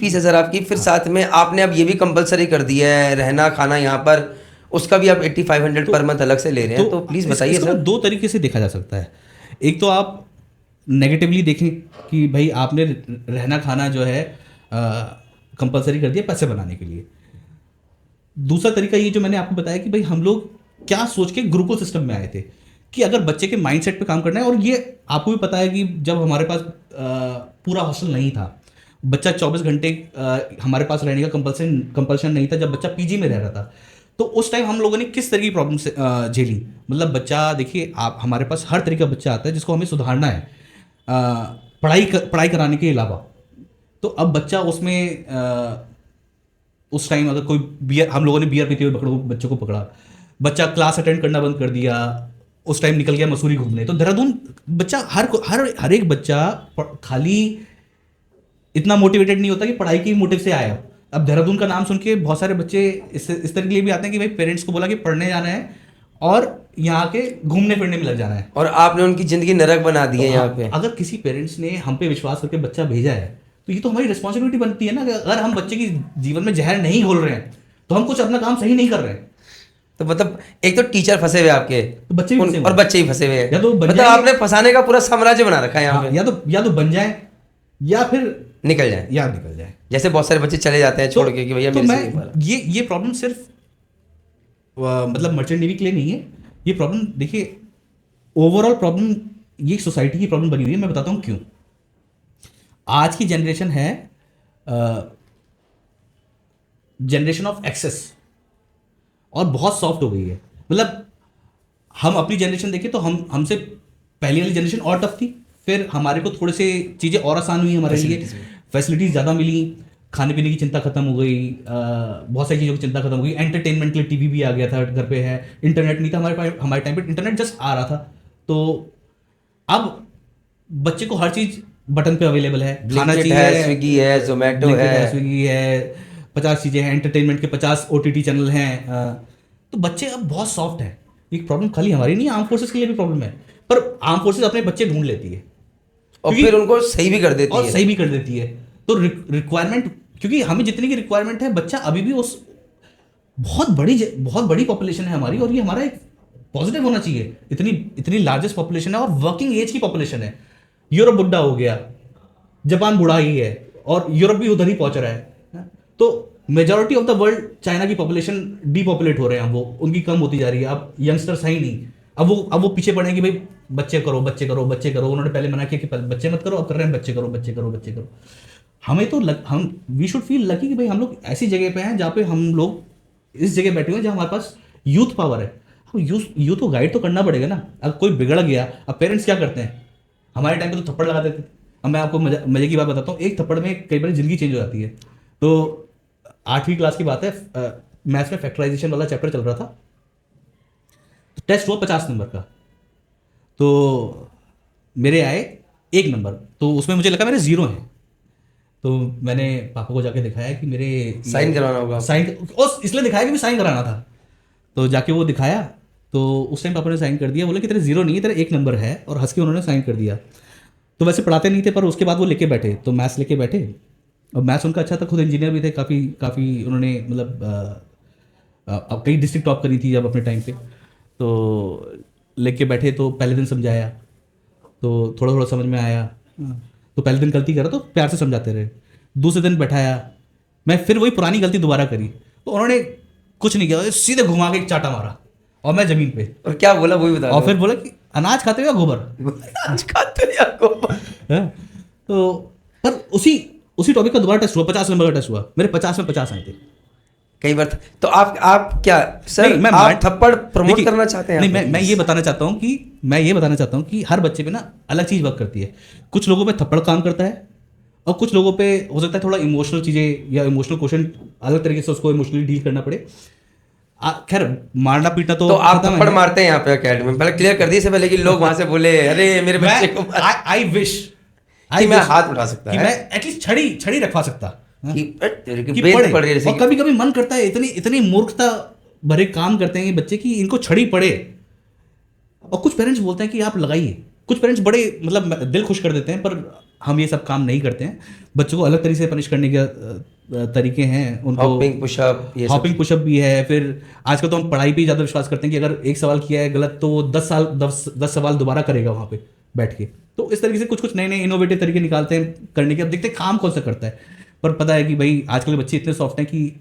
Fees है sir आपकी, फिर साथ में आपने अब ये भी कंपलसरी कर दिया है रहना खाना यहाँ पर, उसका भी आप 8500 पर मंथ अलग से ले रहे हैं, तो प्लीज़ बताइए सर। दो तरीके से देखा जा सकता है। एक तो आप नेगेटिवली देखें कि भाई आपने रहना खाना जो है कंपलसरी कर दिया पैसे बनाने के लिए। दूसरा तरीका ये जो मैंने आपको बताया कि भाई हम लोग क्या सोच के गुरुकुल सिस्टम में आए थे कि अगर बच्चे के माइंडसेट पे काम करना है, और ये आपको भी पता है कि जब हमारे पास पूरा हॉस्टल नहीं था, बच्चा 24 घंटे हमारे पास रहने का कंपल्शन नहीं था, जब बच्चा पीजी में रह रहा था, तो उस टाइम हम लोगों ने किस तरह की प्रॉब्लम से झेली। मतलब बच्चा देखिए, आप हमारे पास हर तरह का बच्चा आता है जिसको हमें सुधारना है पढ़ाई कराने के अलावा। तो अब बच्चा उसमें उस टाइम अगर कोई बियर, हम लोगों ने बियर पीते हुए बच्चों को पकड़ा, बच्चा क्लास अटेंड करना बंद कर दिया, उस टाइम निकल गया मसूरी घूमने। तो देहरादून बच्चा हर एक बच्चा खाली इतना मोटिवेटेड नहीं होता कि पढ़ाई के मोटिव से आया। अब देहरादून का नाम सुन के बहुत सारे बच्चे इस तरह के लिए भी आते हैं कि भाई पेरेंट्स को बोला कि पढ़ने जाना है और यहाँ के घूमने फिरने में लग जाना है, और आपने उनकी ज़िंदगी नरक बना दी है यहाँ पे। अगर किसी पेरेंट्स ने हम पे विश्वास करके बच्चा भेजा है तो ये तो हमारी रिस्पॉन्सिबिलिटी बनती है ना कि अगर हम बच्चे की जीवन में जहर नहीं घोल रहे हैं तो हम कुछ अपना काम सही नहीं कर रहे हैं। तो मतलब एक तो टीचर फंसे हुए आपके, तो बच्चे भी फंसे हुए और बच्चे ही फंसे हुए हैं, या तो मतलब आपने फंसाने का पूरा साम्राज्य बना रखा है यहाँ पे। या तो बन जाए या फिर निकल जाए, जैसे बहुत सारे बच्चे चले जाते हैं छोड़ के कि भैया तो मेरे से नहीं पढ़ा। ये प्रॉब्लम सिर्फ मतलब मर्चेंट नेवी के लिए नहीं है। ये प्रॉब्लम देखिए ओवरऑल प्रॉब्लम ये सोसाइटी की प्रॉब्लम बनी हुई है। मैं बताता हूँ क्यों। आज की जनरेशन है जनरेशन ऑफ एक्सेस और बहुत सॉफ्ट हो गई है। मतलब हम अपनी जनरेशन देखें तो हमसे पहली वाली जनरेशन और टफ थी, फिर हमारे को थोड़े से चीज़ें और आसान हुई हमारे लिए, फैसिलिटीज़ ज़्यादा मिली, खाने पीने की चिंता खत्म हो गई, बहुत सारी चीज़ों की चिंता खत्म हो गई, एंटरटेनमेंट के लिए टीवी भी आ गया था, घर पे है, इंटरनेट नहीं था हमारे टाइम पे इंटरनेट जस्ट आ रहा था। तो अब बच्चे को हर चीज़ बटन पे अवेलेबल है, खाना चाहिए, स्विगी है, जोमेटो है, 50 चीज़ें हैं, एंटरटेनमेंट के 50 OTT चैनल हैं। तो बच्चे अब बहुत सॉफ्ट है। एक प्रॉब्लम खाली हमारी नहीं, आर्म फोर्सेस के लिए भी प्रॉब्लम है, पर आर्म फोर्सेस अपने बच्चे ढूंढ लेती है और फिर उनको सही भी कर देती है। तो रिक्वायरमेंट, क्योंकि हमें जितनी की रिक्वायरमेंट है, बच्चा अभी भी उस बहुत बड़ी पॉपुलेशन है हमारी, और ये हमारा एक पॉजिटिव होना चाहिए। इतनी लार्जेस्ट पॉपुलेशन है और वर्किंग एज की पॉपुलेशन है। यूरोप बुढ़ा हो गया, जापान बुढ़ा ही है, और यूरोप भी उधर ही पहुंच रहा है। तो majority of the world, China की पॉपुलेशन डीपॉपुलेट हो रहे हैं, वो उनकी कम होती जा रही है। अब यंगस्टर्स है ही नहीं। अब वो पीछे पड़े हैं कि भाई बच्चे करो। उन्होंने पहले मना किया कि बच्चे मत करो, अब कर रहे हैं बच्चे करो। हमें तो वी शुड फील लकी कि भाई हम लोग ऐसी जगह पे हैं जहाँ पे हम लोग इस जगह बैठे हुए हैं जहाँ हमारे पास यूथ पावर है। यूथ को गाइड तो करना पड़ेगा ना। अब कोई बिगड़ गया, अब पेरेंट्स क्या करते हैं, हमारे टाइम पे तो थप्पड़ लगा देते थे। अब मैं आपको मजे की बात बताता हूँ, एक थप्पड़ में कई बार जिंदगी चेंज हो जाती है। तो 8वीं क्लास की बात है, मैथ्स में फैक्टराइजेशन वाला चैप्टर चल रहा था, तो टेस्ट हुआ 50 नंबर का, तो मेरे आए 1 नंबर, तो उसमें मुझे लगा मेरे 0 हैं। तो मैंने पापा को जाके दिखाया कि मेरे साइन करवाना होगा, इसलिए दिखाया कि मैं साइन कराना था। तो जाके वो दिखाया, तो उस टाइम पापा ने साइन कर दिया, बोले कि तेरे 0 नहीं है, तेरा 1 नंबर है, और हंस के उन्होंने साइन कर दिया। तो वैसे पढ़ाते नहीं थे, पर उसके बाद वो लेके बैठे, तो मैथ्स लेके बैठे, और मैथ्स उनका अच्छा था, खुद इंजीनियर भी थे, काफ़ी उन्होंने मतलब अब कई डिस्ट्रिक्ट टॉप करी थी जब अपने टाइम पे। तो लेके बैठे, तो पहले दिन समझाया तो थोड़ा समझ में आया, तो पहले दिन गलती करा तो प्यार से समझाते रहे। दूसरे दिन बैठाया, मैं फिर वही पुरानी गलती दोबारा करी, तो उन्होंने कुछ नहीं किया, सीधे घुमा के एक चाटा मारा और मैं जमीन पे। और क्या बोला वही बता। और फिर बोला कि अनाज खाते हो या गोबर? अनाज खाते हो या गोबर? तो पर उसी टॉपिक का दोबारा टेस्ट हुआ, 50 नंबर का टेस्ट हुआ, मेरे 50 में 50 आए थे कई बार। तो आप क्या सर, आप थप्पड़ प्रमोट करना चाहते हैं? नहीं, मैं ये बताना चाहता हूँ कि हर बच्चे पे ना अलग चीज़ वर्क करती है। कुछ लोगों पे थप्पड़ काम करता है, और कुछ लोगों पे हो सकता है थोड़ा इमोशनल चीज़ें या इमोशनल क्वेश्चन अलग तरीके से उसको इमोशनली डील करना पड़े। खैर मारना पीटना तो आप थप्पड़ मारते हैं यहाँ पे अकेडमी में, पहले क्लियर कर दिए, से पहले कि लोग वहां से बोले अरे मेरे बच्चे को, आई विश मैं हाथ उठा सकता है, मैं एटलीस्ट छड़ी रखवा सकता कि पढ़ रही है। और कभी कभी मन करता है, इतनी मूर्खता भरे काम करते हैं ये बच्चे कि इनको छड़ी पड़े। और कुछ पेरेंट्स बोलते हैं कि आप लगाइए, कुछ पेरेंट्स बड़े मतलब दिल खुश कर देते हैं, पर हम ये सब काम नहीं करते हैं। बच्चों को अलग तरीके से पनिश करने के तरीके हैं उनको। हॉपिंग पुशअप, ये सब हॉपिंग पुशअप भी है। फिर आजकल तो हम पढ़ाई पे ज़्यादा विश्वास करते हैं कि अगर एक सवाल किया है गलत तो वो 10 सवाल दोबारा करेगा वहाँ पे बैठ के। तो इस तरीके से कुछ कुछ नए नए इनोवेटिव तरीके निकालते हैं करने के। अब देखते हैं काम कौन सा करता है, पर पता है कि भाई आजकल के बच्चे इतने सॉफ्ट हैं कि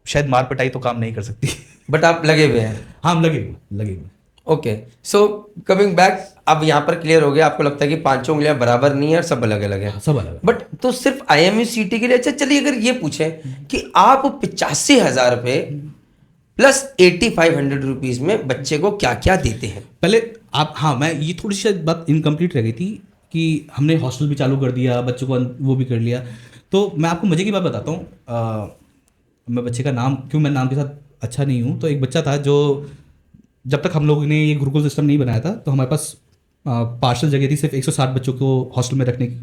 शायद मार पिटाई तो काम नहीं कर सकती। बट आप लगे हुए हैं। हाँ, हम लगे हुए। ओके, सो कमिंग बैक, अब यहाँ पर क्लियर हो गया, आपको लगता है कि पांचों उंगलियां बराबर नहीं है और सब अलग अलग है। सब अलग है। बट तो सिर्फ IMU-CT के लिए, अच्छा चलिए अगर ये पूछें कि आप 85,000 रुपये प्लस 8,500 रुपीज में बच्चे को क्या क्या देते हैं? पहले आप, हाँ, मैं ये थोड़ी सी बात इनकम्प्लीट रह गई थी कि हमने हॉस्टल भी चालू कर दिया, बच्चों को वो भी कर लिया। तो मैं आपको मज़े की बात बताता हूँ। मैं बच्चे का नाम, क्यों मैं नाम के साथ अच्छा नहीं हूँ, तो एक बच्चा था जो, जब तक हम लोगों ने ये गुरुकुल सिस्टम नहीं बनाया था तो हमारे पास पार्शल जगह थी सिर्फ 160 बच्चों को हॉस्टल में रखने की।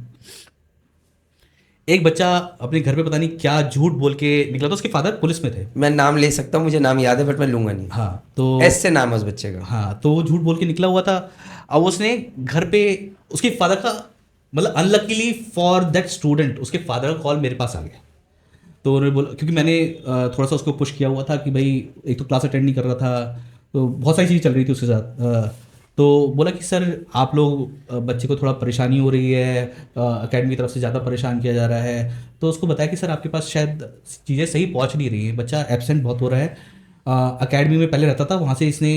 एक बच्चा अपने घर पे पता नहीं क्या झूठ बोल के निकला था, उसके फादर पुलिस में थे। मैं नाम ले सकता हूँ, मुझे नाम याद है बट मैं लूंगा नहीं। हाँ, तो एस से नाम है उस बच्चे का। हाँ, तो वो झूठ बोल के निकला हुआ था। अब उसने घर पे उसके फादर का, मतलब अनलकीली फॉर दैट स्टूडेंट, उसके फादर का कॉल मेरे पास आ गया। तो उन्होंने बोला, क्योंकि मैंने थोड़ा सा उसको पुश किया हुआ था कि भाई एक तो क्लास अटेंड नहीं कर रहा था, तो बहुत सारी चीज़ें चल रही थी उसके साथ। तो बोला कि सर आप लोग, बच्चे को थोड़ा परेशानी हो रही है, एकेडमी की तरफ से ज़्यादा परेशान किया जा रहा है। तो उसको बताया कि सर आपके पास शायद चीज़ें सही पहुंच नहीं रही हैं, बच्चा एब्सेंट बहुत हो रहा है। एकेडमी में पहले रहता था, वहाँ से इसने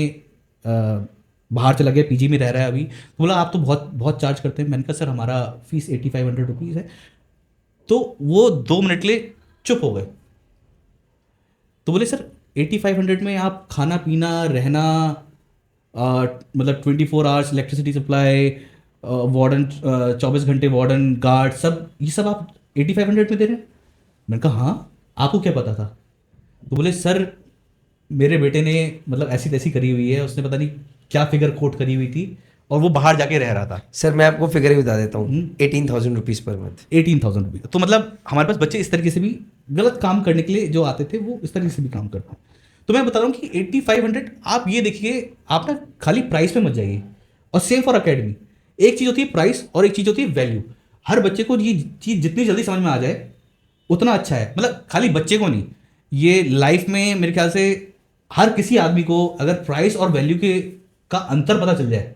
बाहर चला गया, PG में रह रहा है अभी। तो बोला आप तो बहुत बहुत चार्ज करते हैं। मैंने कहा सर हमारा फीस 8,500 रुपीज़ है। तो वो 2 मिनट के लिए चुप हो गए। तो बोले सर 8,500 में आप खाना पीना रहना, मतलब 24 आवर्स इलेक्ट्रिसिटी सप्लाई, वार्डन 24 घंटे वार्डन गार्ड, सब ये सब आप 8,500 में दे रहे हैं? मैंने कहा हाँ, आपको क्या पता था? तो बोले सर मेरे बेटे ने मतलब ऐसी तैसी करी हुई है, उसने पता नहीं क्या फिगर कोट करी हुई थी और वो बाहर जाके रह रहा था। सर मैं आपको फिगर ही बता देता हूँ, 18,000 रुपीज़ पर मंथ। 18,000 रुपये। तो मतलब हमारे पास बच्चे इस तरीके से भी गलत काम करने के लिए जो आते थे वो इस तरीके से भी काम करते हैं। तो मैं बता रहा हूँ कि 8,500, आप ये देखिए, आप ना खाली प्राइस पे मत जाइए। और सेम फॉर एकेडमी, एक चीज़ होती है प्राइस और एक चीज़ होती है वैल्यू। हर बच्चे को ये चीज़ जितनी जल्दी समझ में आ जाए उतना अच्छा है। मतलब खाली बच्चे को नहीं, ये लाइफ में मेरे ख्याल से हर किसी आदमी को अगर प्राइस और वैल्यू के का अंतर पता चल जाए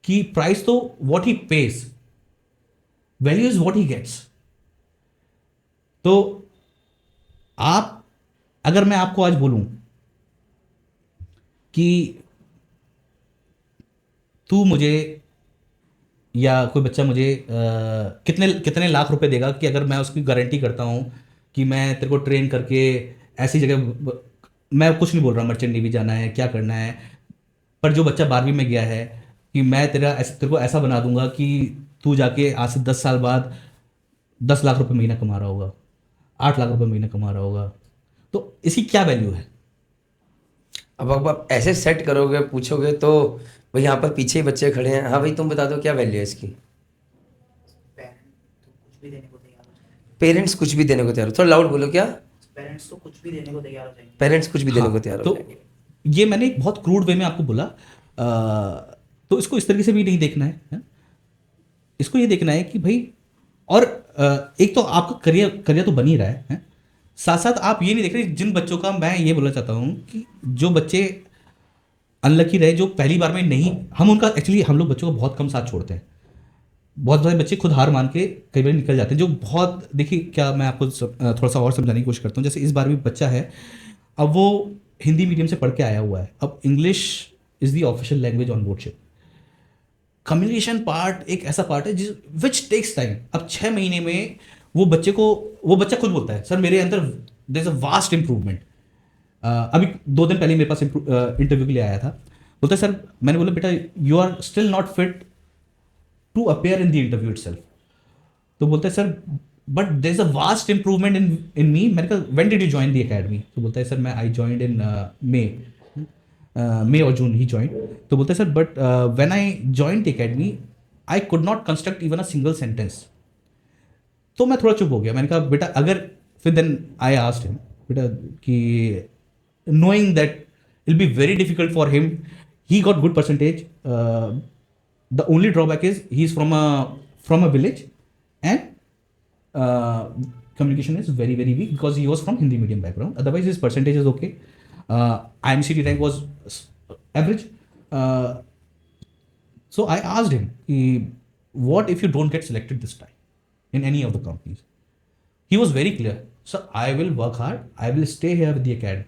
कि प्राइस तो what he pays, value is what he gets. तो आप, अगर मैं आपको आज बोलूं कि तू मुझे या कोई बच्चा मुझे कितने कितने लाख रुपए देगा, कि अगर मैं उसकी गारंटी करता हूं कि मैं तेरे को ट्रेन करके ऐसी जगह, मैं कुछ नहीं बोल रहा मर्चेंट नेवी जाना है क्या करना है, पर जो बच्चा 12वीं में गया है कि मैं तेरे को ऐसा बना दूंगा कि तू जाके आज से 10 साल बाद 10 लाख रुपए महीना कमा रहा होगा, 8 लाख रुपए महीना कमा रहा होगा, तो इसकी क्या वैल्यू है? अब आप ऐसे सेट करोगे, पूछोगे तो भाई यहाँ पर पीछे ही बच्चे खड़े हैं, हाँ भाई तुम बता दो क्या वैल्यू है इसकी। पेरेंट्स कुछ भी देने को तैयार हो, थोड़ा लाउड बोलो। क्या? पेरेंट्स तो कुछ भी देने को तैयार हो जाएंगे। पेरेंट्स कुछ भी देने को तैयार हो तो जाएंगे। ये मैंने एक बहुत क्रूड वे में आपको बोला। तो इसको इस तरीके से भी नहीं देखना है? इसको ये देखना है कि भाई, और एक तो आपका करियर तो बन ही रहा है? साथ साथ आप ये नहीं देख रहे जिन बच्चों का, मैं ये बोलना चाहता हूँ कि जो बच्चे अनलकी रहे, जो पहली बार में नहीं, हम उनका एक्चुअली हम लोग बच्चों को बहुत कम साथ छोड़ते हैं। बहुत सारे बच्चे खुद हार मान के कई बार निकल जाते हैं, जो बहुत, देखिए क्या मैं आपको थोड़ा सा और समझाने की कोशिश करता हूँ। जैसे इस बार भी बच्चा है, अब वो हिंदी मीडियम से पढ़ के आया हुआ है, अब English is the official language on board ship. Communication part एक ऐसा पार्ट है जिस विच टेक्स टाइम। अब 6 महीने में वो बच्चा खुद बोलता है सर मेरे अंदर there is a vast improvement. अभी 2 दिन पहले मेरे पास इंटरव्यू के लिए आया था, बोलता है सर, मैंने बोला बेटा you are still not fit to appear in the interview itself. तो बोलता है sir but there is a vast improvement in me. मैंने कहा when did you join the academy? तो बोलता है सर मैं आई जॉइंड इन मई और जून ही जॉइंड। तो बोलते हैं sir but when I joined the academy I could not construct even a single sentence. तो मैं थोड़ा चुप हो गया। मैंने कहा बेटा अगर, फिर देन आई आस्क्ड हिम बेटा कि knowing that it'll be very difficult for him, he got good percentage, the only drawback is he's from a from a village, and communication is very very weak because he was from Hindi medium background. Otherwise his percentage is okay. IMCT rank was average. So I asked him, what if you don't get selected this time in any of the companies? He was very clear. So I will work hard, I will stay here with the academy,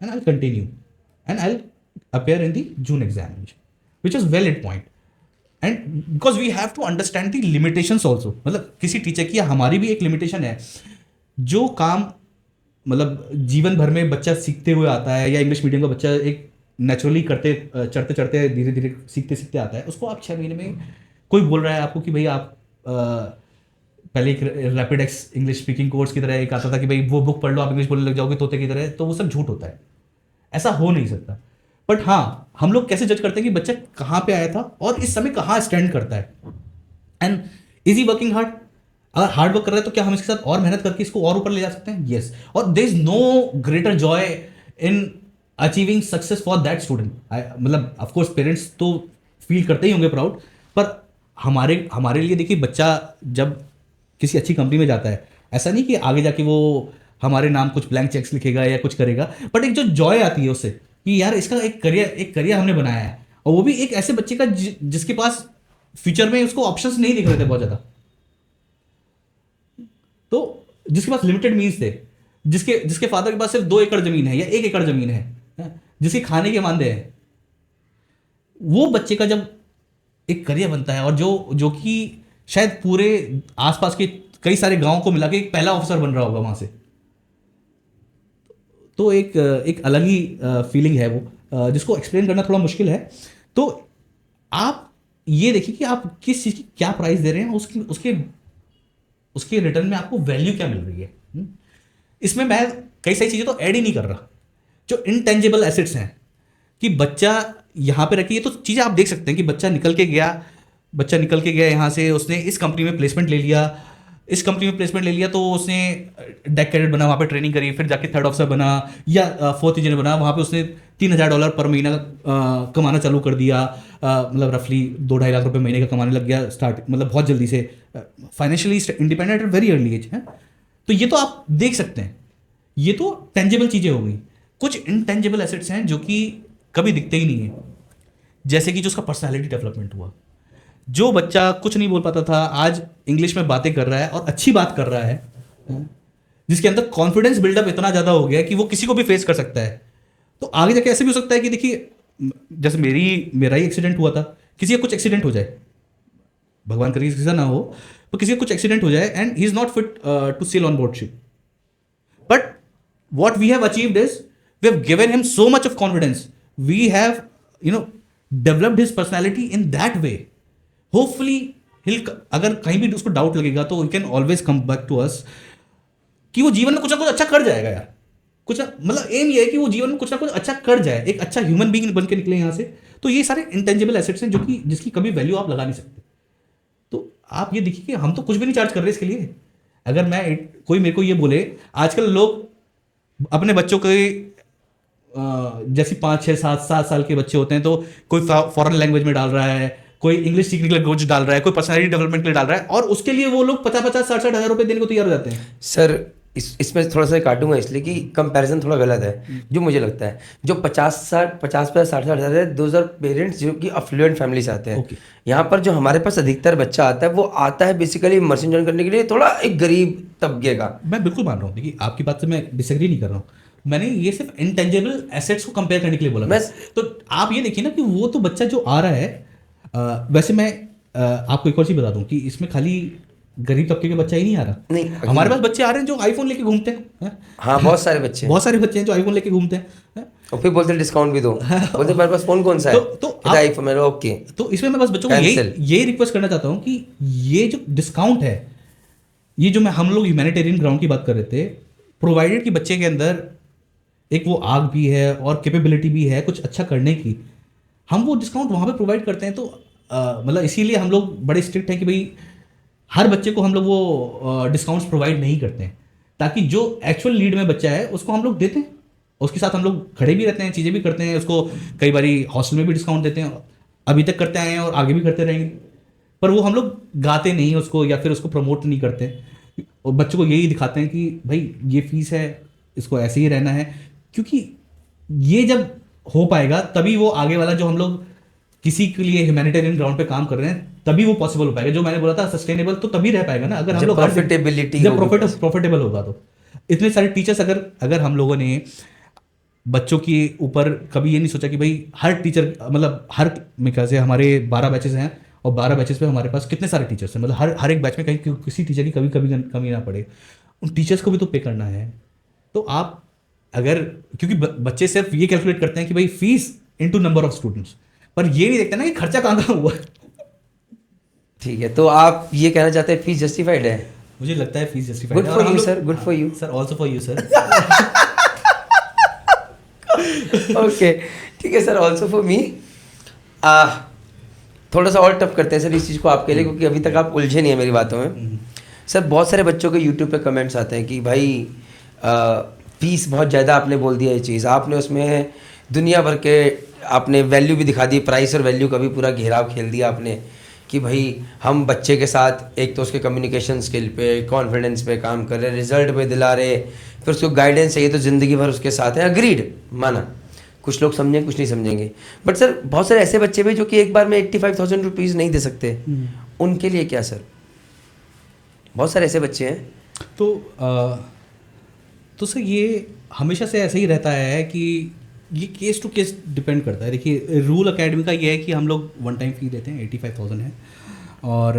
and I'll continue, and I'll appear in the June examination, which is valid point. And because we have to understand the limitations also, मतलब किसी teacher की हमारी भी एक limitation है. जो काम मतलब जीवन भर में बच्चा सीखते हुए आता है, या इंग्लिश मीडियम का बच्चा एक नेचुरली करते चढ़ते चढ़ते धीरे धीरे सीखते सीखते आता है, उसको आप 6 महीने में कोई बोल रहा है आपको कि भाई आप पहले एक rapid x English speaking course की तरह एक आता था कि भाई वो बुक पढ़ लो आप इंग्लिश बोलने लग जाओगे तोते की तरह, तो वो सब झूठ होता है, ऐसा हो नहीं सकता. बट हाँ, हम लोग कैसे जज करते हैं कि बच्चा कहाँ पे आया था और इस समय कहाँ स्टैंड करता है. And is he working hard? अगर हार्ड वर्क कर रहा है तो क्या हम इसके साथ और मेहनत करके इसको और ऊपर ले जा सकते हैं? यस. और there is no greater joy in achieving success for that student. मतलब ऑफकोर्स पेरेंट्स तो फील करते ही होंगे प्राउड, पर हमारे लिए देखिए, बच्चा जब किसी अच्छी कंपनी में जाता है, ऐसा नहीं कि आगे जाके वो हमारे नाम कुछ ब्लैंक चेक्स लिखेगा या कुछ करेगा, बट एक जो जॉय आती है उससे कि यार इसका एक करियर हमने बनाया है, और वो भी एक ऐसे बच्चे का जिसके पास फ्यूचर में उसको ऑप्शंस नहीं दिख रहे थे बहुत ज़्यादा, तो जिसके पास लिमिटेड मीन्स थे, जिसके फादर के पास सिर्फ 2 एकड़ जमीन है या 1 एकड़ जमीन है, जिसके खाने के मानदे हैं, वो बच्चे का जब एक करियर बनता है, और जो कि शायद पूरे आसपास के कई सारे गांवों को मिला के एक पहला ऑफिसर बन रहा होगा वहां से, तो एक अलग ही फीलिंग है वो, जिसको एक्सप्लेन करना थोड़ा मुश्किल है. तो आप ये देखिए कि आप किस चीज़ की क्या प्राइस दे रहे हैं, उसके रिटर्न में आपको वैल्यू क्या मिल रही है. इसमें मैं कई सारी चीज़ें तो ऐड ही नहीं कर रहा, जो इनटेंजिबल एसेट्स हैं कि बच्चा यहाँ पे रखिए, तो चीज़ें आप देख सकते हैं कि बच्चा निकल के गया यहाँ से, उसने इस कंपनी में प्लेसमेंट ले लिया, तो उसने डेक कैडेट बना, वहाँ पे ट्रेनिंग करी, फिर जाके 3rd ऑफिसर बना या 4th इंजीनियर बना, वहाँ पे उसने $3,000 पर महीना कमाना चालू कर दिया, मतलब रफली 2-2.5 लाख रुपए महीने का कमाने लग गया स्टार्ट, मतलब बहुत जल्दी से financially independent at very early age है. तो ये तो आप देख सकते हैं, ये तो टेंजिबल चीज़ें हो गई. कुछ इनटेंजिबल एसेट्स हैं जो कि कभी दिखते ही नहीं है, जैसे कि जो उसका पर्सनैलिटी डेवलपमेंट हुआ. जो बच्चा कुछ नहीं बोल पाता था, आज इंग्लिश में बातें कर रहा है और अच्छी बात कर रहा है, जिसके अंदर कॉन्फिडेंस बिल्डअप इतना ज़्यादा हो गया कि वो किसी को भी फेस कर सकता है. तो आगे जाके ऐसे भी हो सकता है कि देखिए, जैसे मेरा ही एक्सीडेंट हुआ था, किसी का कुछ एक्सीडेंट हो जाए, भगवान करे किसी का ना हो, तो किसी का कुछ एक्सीडेंट हो जाए and he is not fit to sail on board ship, but what we have achieved is we have given him so much of confidence, we have developed his personality in that way. Hopefully अगर कहीं भी उसको doubt लगेगा तो he can always come back to us कि वो जीवन में कुछ ना कुछ अच्छा कर जाएगा यार. कुछ मतलब एम ये है कि वो जीवन में कुछ ना कुछ अच्छा कर जाए, एक अच्छा ह्यूमन बीइंग बन के निकले यहाँ से. तो ये सारे इंटेंजिबल एसेट्स हैं जो कि जिसकी कभी वैल्यू आप लगा नहीं सकते. तो आप ये देखिए कि हम तो कुछ भी नहीं चार्ज कर रहे इसके लिए. अगर कोई मेरे को ये बोले, आजकल लोग अपने बच्चों के जैसे 5, 6, 7 साल के बच्चे होते हैं, तो कोई फॉरेन लैंग्वेज में डाल रहा है, कोई इंग्लिश सीखने के लिए कुछ डाल रहा है, कोई पर्सनैलिटी डेवलपमेंट के लिए डाल रहा है, और उसके लिए वो लोग 50-50, 60-60 हज़ार रुपये देने को तैयार हो जाते हैं. सर इसमें थोड़ा सा काटूंगा इसलिए कि कंपैरिजन थोड़ा गलत है. जो मुझे लगता है, जो 50-60 हज़ार है, 2,000 पेरेंट्स जो कि अफ्लुएंट फैमिली से आते हैं. यहाँ पर जो हमारे पास अधिकतर बच्चा आता है, वो आता है बेसिकली इमर्शन ज्वाइन करने के लिए थोड़ा एक गरीब तबके का. मैं बिल्कुल मान रहा हूँ, देखिए आपकी बात से मैं डिसएग्री नहीं कर रहा हूँ. मैंने ये सिर्फ इंटेंजिबल एसेट्स को कंपेयर करने के लिए बोला. तो आप ये देखिए ना कि वो तो बच्चा जो आ रहा है, वैसे मैं आपको एक और चीज़ बता दूं कि इसमें खाली गरीब तबके के बच्चा ही नहीं आ रहा. नहीं, हमारे पास बच्चे आ रहे हैं जो आईफोन लेके घूमते हैं. हाँ, बहुत सारे बच्चे हैं जो आईफोन लेके घूमते हैं, और फिर बोलते हैं डिस्काउंट भी दो. बोलते हैं मेरे पास फोन कौन सा है, तो आईफोन. मेरा ओके. तो इसमें मैं बस बच्चों को यही रिक्वेस्ट करना चाहता हूँ कि ये जो डिस्काउंट है, ये जो हम लोग ह्यूमैनिटेरियन ग्राउंड की बात कर रहे थे, प्रोवाइडेड कि बच्चे के अंदर एक वो आग भी है और कैपेबिलिटी भी है कुछ अच्छा करने की, हम वो डिस्काउंट वहाँ पे प्रोवाइड करते हैं. तो मतलब इसीलिए हम लोग बड़े स्ट्रिक्ट हैं कि भाई हर बच्चे को हम लोग वो डिस्काउंट्स प्रोवाइड नहीं करते हैं, ताकि जो एक्चुअल नीड में बच्चा है उसको हम लोग देते हैं, उसके साथ हम लोग खड़े भी रहते हैं, चीज़ें भी करते हैं. उसको कई बारी हॉस्टल में भी डिस्काउंट देते हैं, अभी तक करते आए हैं और आगे भी करते रहेंगे. पर वो हम लोग गाते नहीं उसको या फिर उसको प्रमोट नहीं करते, और बच्चों को यही दिखाते हैं कि भाई ये फीस है, इसको ऐसे ही रहना है, क्योंकि ये जब हो पाएगा तभी वो आगे वाला जो हम लोग किसी के लिए ह्यूमैनिटेरियन ग्राउंड पे काम कर रहे हैं तभी वो पॉसिबल हो पाएगा। जो मैंने बोला था सस्टेनेबल, तो तभी रह पाएगा ना अगर हम लोग प्रॉफिटेबिलिटी, जब प्रॉफिटेबल होगा। तो इतने सारे टीचर्स अगर हम लोगों ने बच्चों के ऊपर कभी ये नहीं सोचा कि भाई हर टीचर, मतलब हर मेरे ख्याल से हमारे 12 बैचेस हैं और 12 बैचेस पे हमारे पास कितने सारे टीचर्स हैं, मतलब हर एक बैच में कहीं किसी टीचर की कभी कमी ना पड़े, उन टीचर्स को भी तो पे करना है। तो आप अगर, क्योंकि बच्चे सिर्फ ये कैलकुलेट करते हैं कि भाई fees into number of students, पर ये नहीं देखते ना कि खर्चा कहाँ हुआ। ठीक है, तो आप ये कहना चाहते हैं फीस जस्टिफाइड है? मुझे लगता है fees justified good for you sir, good for you sir, also for you sir. Okay, ठीक है सर, ऑल्सो फॉर मी। थोड़ा सा और टफ करते हैं सर इस चीज़ को आपके लिए, क्योंकि अभी तक आप उलझे नहीं है मेरी बातों में। सर बहुत सारे बच्चों के यूट्यूब पे कमेंट्स आते हैं कि भाई फीस बहुत ज़्यादा आपने बोल दिया ये चीज़, आपने उसमें दुनिया भर के आपने वैल्यू भी दिखा दी, प्राइस और वैल्यू का भी पूरा घेराव खेल दिया आपने, कि भाई हम बच्चे के साथ एक तो उसके कम्युनिकेशन स्किल पे, कॉन्फिडेंस पे काम कर रहे, रिजल्ट पे दिला रहे, फिर उसको गाइडेंस चाहिए तो ज़िंदगी भर उसके साथ है। अग्रीड, माना, कुछ लोग समझेंगे कुछ नहीं समझेंगे, बट सर बहुत सारे ऐसे बच्चे भी जो कि एक बार में 85,000 रुपीज़ नहीं दे सकते, उनके लिए क्या सर? बहुत सारे ऐसे बच्चे हैं। तो सर ये हमेशा से ऐसे ही रहता है कि ये केस टू केस डिपेंड करता है। देखिए रूल एकेडमी का ये है कि हम लोग वन टाइम फ़ी लेते हैं, 85,000 है, और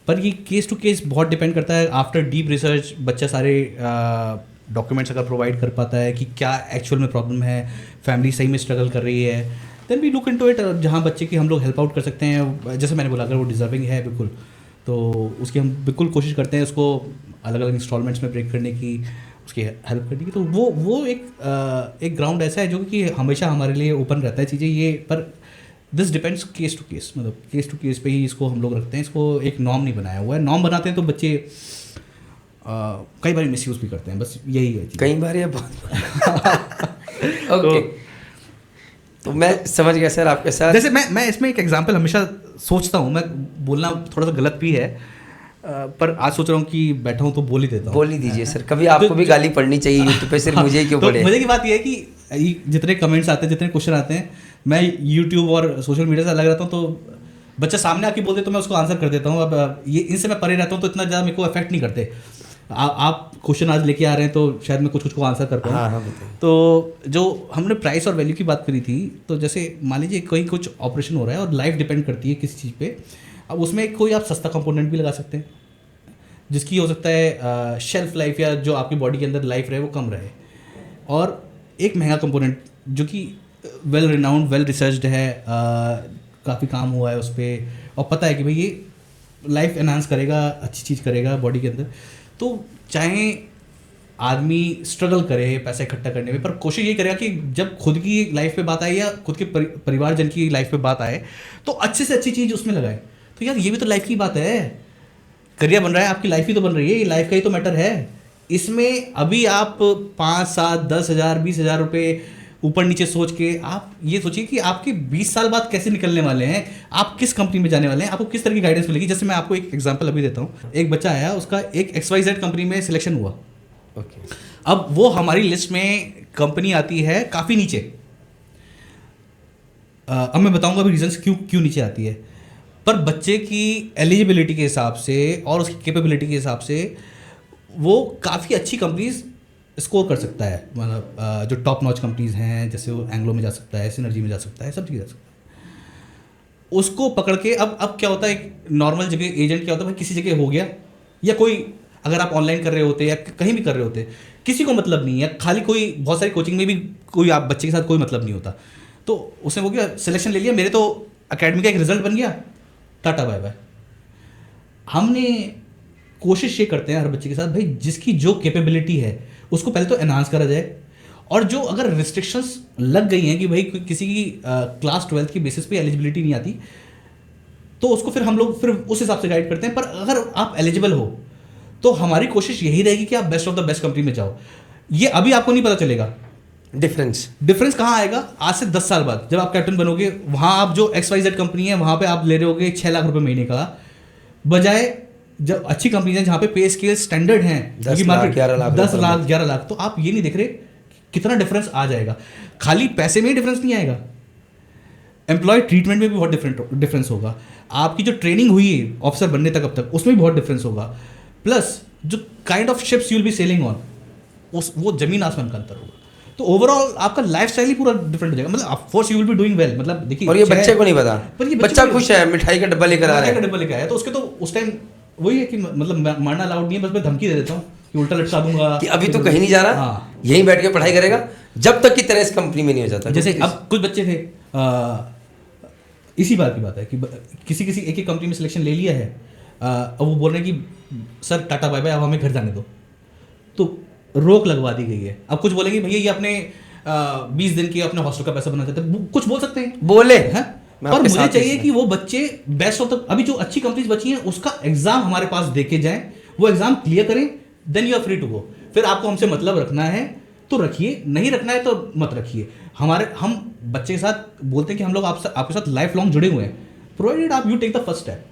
पर ये केस टू केस बहुत डिपेंड करता है। आफ्टर डीप रिसर्च बच्चा सारे डॉक्यूमेंट्स अगर प्रोवाइड कर पाता है कि क्या एक्चुअल में प्रॉब्लम है, फैमिली सही में स्ट्रगल कर रही है, then we look into it. जहाँ बच्चे की हम लोग हेल्प आउट कर सकते हैं, जैसे मैंने बोला अगर वो डिजर्विंग है बिल्कुल, तो उसकी हम बिल्कुल कोशिश करते हैं उसको अलग अलग इंस्टॉलमेंट्स में ब्रेक करने की, उसकी हेल्प करने की। तो वो एक ग्राउंड ऐसा है जो कि हमेशा हमारे लिए ओपन रहता है चीज़ें ये, पर this depends case to case, मतलब केस टू केस पे ही इसको हम लोग रखते हैं। इसको एक नॉर्म नहीं बनाया हुआ है। नॉर्म बनाते हैं तो बच्चे कई बार मिसयूज़ भी करते हैं, बस यही है। कई बार या बहुत ओके, तो मैं समझ गया सर आपके साथ। जैसे मैं इसमें एक एग्जांपल हमेशा सोचता हूँ, मैं बोलना थोड़ा सा गलत भी है, पर आज सोच रहा हूँ कि बैठा हूँ तो बोल ही देता हूँ। बोल ही दीजिए सर, कभी आपको भी गाली पड़नी चाहिए यूट्यूब पे, सिर्फ मुझे ही क्यों पड़े। मजे की बात यह है कि जितने कमेंट्स आते हैं, जितने क्वेश्चन आते हैं, मैं यूट्यूब और सोशल मीडिया से अलग रहता हूँ, तो बच्चा सामने आके बोलते तो मैं उसको आंसर कर देता हूँ। अब ये इनसे मैं परे रहता हूँ तो इतना ज़्यादा मेरे को अफेक्ट नहीं करते। आप क्वेश्चन आज लेके आ रहे हैं तो शायद मैं कुछ को आंसर कर पाऊँ। हाँ, तो जो हमने प्राइस और वैल्यू की बात करी थी, तो जैसे मान लीजिए कोई कुछ ऑपरेशन हो रहा है और लाइफ डिपेंड करती है किसी चीज़ पे, अब उसमें कोई आप सस्ता कंपोनेंट भी लगा सकते हैं जिसकी हो सकता है शेल्फ लाइफ या जो आपकी बॉडी के अंदर लाइफ रहे वो कम रहे, और एक महंगा कंपोनेंट जो कि वेल रिनाउंड, वेल रिसर्च्ड है, काफ़ी काम हुआ है उस पर, और पता है कि भाई ये लाइफ एनहांस करेगा, अच्छी चीज़ करेगा बॉडी के अंदर। तो चाहे आदमी स्ट्रगल करे पैसा इकट्ठा करने में, पर कोशिश ये करेगा कि जब खुद की लाइफ पे बात आए या खुद के परिवारजन की लाइफ पे बात आए तो अच्छे से अच्छी चीज़ उसमें लगाए। तो यार ये भी तो लाइफ की बात है, करियर बन रहा है, आपकी लाइफ ही तो बन रही है, ये लाइफ का ही तो मैटर है। इसमें अभी आप 5, 7, 10 हज़ार 20 हज़ार रुपये ऊपर नीचे सोच के आप ये सोचिए कि आपके 20 साल बाद कैसे निकलने वाले हैं, आप किस कंपनी में जाने वाले हैं, आपको किस तरह की गाइडेंस मिलेगी। जैसे मैं आपको एक एग्जांपल अभी देता हूँ। एक बच्चा आया, उसका एक XYZ कंपनी में सिलेक्शन हुआ। ओके, अब वो हमारी लिस्ट में कंपनी आती है काफ़ी नीचे। अब मैं बताऊंगा अभी रीजंस क्यों नीचे आती है, पर बच्चे की एलिजिबिलिटी के हिसाब से और उसकी कैपेबिलिटी के हिसाब से वो काफ़ी अच्छी कंपनीज स्कोर कर सकता है। मतलब जो टॉप नॉच कंपनीज हैं, जैसे वो एंग्लो में जा सकता है, सिनर्जी में जा सकता है, सब जगह जा सकता है। उसको पकड़ के अब क्या होता है, एक नॉर्मल जगह एजेंट क्या होता है, भाई किसी जगह हो गया, या कोई अगर आप ऑनलाइन कर रहे होते या कहीं भी कर रहे होते, किसी को मतलब नहीं है, खाली कोई बहुत सारी कोचिंग में भी कोई आप बच्चे के साथ कोई मतलब नहीं होता, तो उसने वो क्या सिलेक्शन ले लिया, मेरे तो अकेडमी का एक रिजल्ट बन गया, टाटा बाय बाय। हमने कोशिश ये करते हैं हर बच्चे के साथ, भाई जिसकी जो कैपेबिलिटी है उसको पहले तो एनहांस करा जाए, और जो अगर रिस्ट्रिक्शंस लग गई हैं कि भाई किसी की क्लास 12 की बेसिस पे एलिजिबिलिटी नहीं आती, तो उसको फिर हम लोग फिर उस हिसाब से गाइड करते हैं। पर अगर आप एलिजिबल हो तो हमारी कोशिश यही रहेगी कि आप best of the best company में जाओ। ये अभी आपको नहीं पता चलेगा, डिफरेंस कहाँ आएगा? आज से 10 साल बाद जब आप कैप्टन बनोगे, वहाँ आप जो XYZ कंपनी है वहाँ पे आप ले रहे होगे 6 लाख रुपए महीने का, बजाय जब अच्छी कंपनी है जहाँ पे पे स्केल स्टैंडर्ड हैं 10 लाख 11 लाख, तो आप ये नहीं देख रहे कितना डिफरेंस आ जाएगा। खाली पैसे में ही डिफरेंस नहीं आएगा, एम्प्लॉय ट्रीटमेंट में भी बहुत डिफरेंस होगा, आपकी जो ट्रेनिंग हुई है ऑफिसर बनने तक अब तक उसमें भी बहुत डिफरेंस होगा, प्लस जो kind of ships you will be selling on वो जमीन आसमान का अंतर होगा। तो ओवरऑल आपका लाइफस्टाइल ही पूरा डिफरेंट हो जाएगा। मतलब of course you will be doing well, मतलब देखिए, और ये बच्चे को नहीं पता, पर ये बच्चा खुश है, मिठाई का डब्बा लेकर आ रहा है, डब्बा लेकर आया, तो उसके तो उस टाइम वही है कि मतलब मारना अलाउड नहीं है, बस मैं धमकी दे देता हूँ कि उल्टा लटका दूंगा कि अभी तो कहीं नहीं जा रहा, हाँ। यहीं बैठ के पढ़ाई करेगा जब तक कि तेरा इस कंपनी में नहीं हो जाता। जैसे अब कुछ बच्चे थे, इसी बात की बात है कि किसी एक कंपनी में सिलेक्शन ले लिया है, अब वो बोल रहे हैं कि सर टाटा बाय बाय, अब हमें घर जाने दो, तो रोक लगवा दी गई है। अब कुछ बोलेंगे भैया ये अपने 20 दिन के अपने हॉस्टल का पैसा बना चाहते हैं, कुछ बोल सकते हैं, बोले हैं, पर मुझे चाहिए कि वो बच्चे बेस्ट ऑफ द, अभी जो अच्छी कंपनीज बची हैं उसका एग्जाम हमारे पास देके जाएं, वो एग्जाम क्लियर करें, then you are free to go. फिर आपको हमसे मतलब रखना है तो रखिए, नहीं रखना है तो मत रखिए। हम बच्चे के साथ बोलते हैं कि हम लोग आपके साथ लाइफ लॉन्ग जुड़े हुए हैं, प्रोवाइडेड आप you take the first step,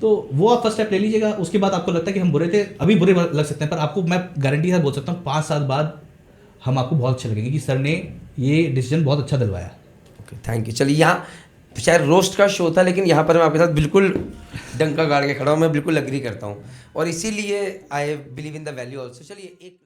तो वो आप फर्स्ट स्टेप ले लीजिएगा। उसके बाद आपको लगता है कि हम बुरे थे, अभी बुरे लग सकते हैं, पर आपको मैं गारंटी से बोल सकता हूँ 5 साल बाद हम आपको बहुत अच्छे लगेंगे कि सर ने ये डिसीजन बहुत अच्छा दिलवाया। Okay, thank you. चलिए, यहाँ शायद रोस्ट का शो था, लेकिन यहाँ पर मैं आपके साथ बिल्कुल डंका गाड़ के खड़ा हूँ, मैं बिल्कुल अग्री करता हूँ, और इसीलिए I believe in the value also. चलिए एक